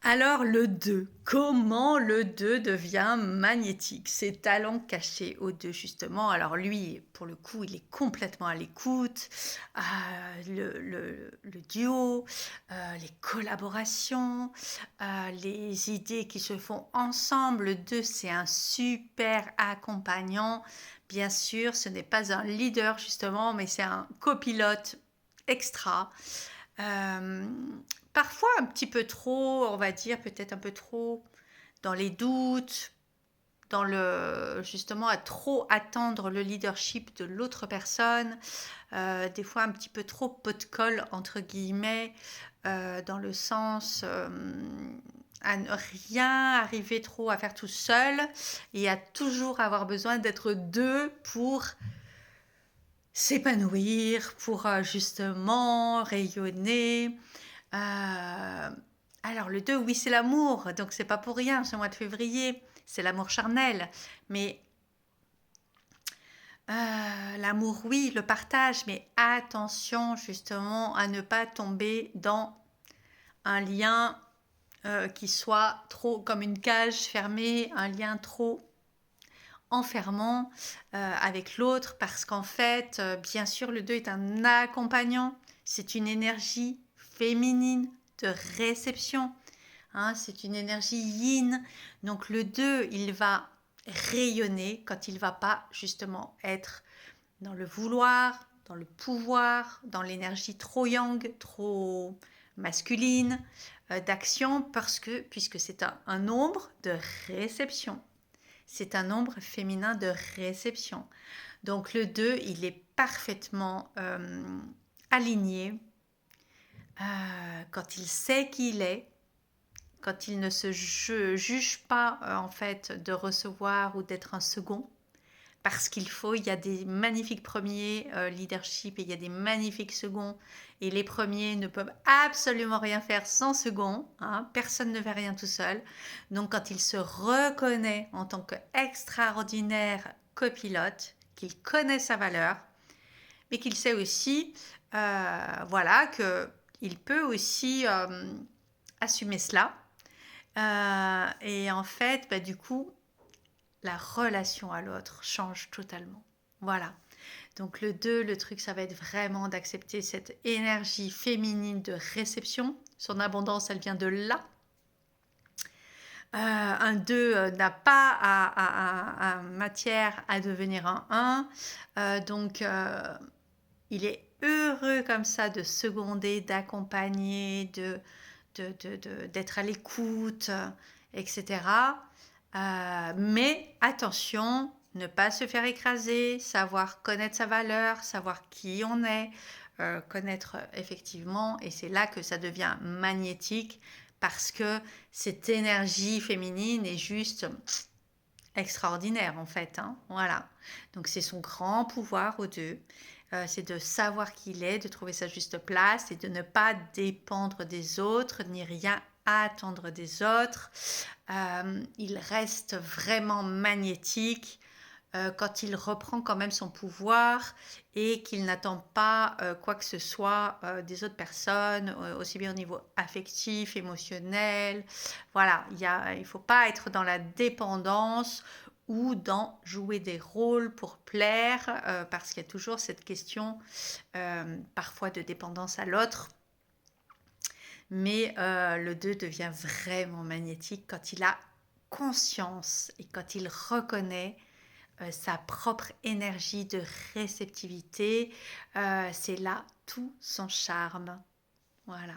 Alors le 2, comment le 2 devient magnétique? Ses talents cachés au 2 justement. Alors lui, pour le coup, il est complètement à l'écoute. Le duo, les collaborations, les idées qui se font ensemble. Le 2, c'est un super accompagnant. Bien sûr, ce n'est pas un leader justement, mais c'est un copilote extra. Euh, Parfois un petit peu trop, on va dire, peut-être un peu trop dans les doutes, dans le justement à trop attendre le leadership de l'autre personne, des fois un petit peu trop pot de colle entre guillemets, dans le sens à ne rien arriver trop à faire tout seul et à toujours avoir besoin d'être deux pour s'épanouir, pour justement rayonner. Euh, alors le 2, oui, c'est l'amour, donc c'est pas pour rien ce mois de février, c'est l'amour charnel. Mais l'amour, oui, le partage, mais attention justement à ne pas tomber dans un lien qui soit trop comme une cage fermée, un lien trop enfermant avec l'autre, parce qu'en fait, bien sûr, le 2 est un accompagnant, c'est une énergie féminine de réception, hein, c'est une énergie yin, donc le 2, il va rayonner quand il va pas justement être dans le vouloir, dans le pouvoir, dans l'énergie trop yang, trop masculine, d'action, parce que puisque c'est un nombre de réception. C'est un nombre féminin de réception. Donc le 2, il est parfaitement aligné quand il sait qui il est, quand il ne se juge pas en fait de recevoir ou d'être un second, parce qu'il faut, il y a des magnifiques premiers leadership et il y a des magnifiques seconds, et les premiers ne peuvent absolument rien faire sans second, hein, personne ne fait rien tout seul. Donc quand il se reconnaît en tant qu'extraordinaire copilote, qu'il connaît sa valeur, mais qu'il sait aussi, voilà, qu'il peut aussi assumer cela. Et en fait, bah, du coup, la relation à l'autre change totalement. Voilà. Donc le 2, le truc, ça va être vraiment d'accepter cette énergie féminine de réception. Son abondance, elle vient de là. Un 2 n'a pas à matière à devenir un 1. Donc il est heureux comme ça de seconder, d'accompagner, d'être à l'écoute, etc. Mais attention, ne pas se faire écraser, savoir connaître sa valeur, savoir qui on est, connaître effectivement, et c'est là que ça devient magnétique parce que cette énergie féminine est juste extraordinaire en fait, hein, voilà. Donc c'est son grand pouvoir aux deux. C'est de savoir qui il est, de trouver sa juste place et de ne pas dépendre des autres ni rien attendre des autres. Il reste vraiment magnétique quand il reprend quand même son pouvoir et qu'il n'attend pas quoi que ce soit des autres personnes, aussi bien au niveau affectif, émotionnel. Voilà, il ne faut pas être dans la dépendance ou dans jouer des rôles pour plaire, parce qu'il y a toujours cette question parfois de dépendance à l'autre. Mais le 2 devient vraiment magnétique quand il a conscience et quand il reconnaît sa propre énergie de réceptivité. C'est là tout son charme. Voilà.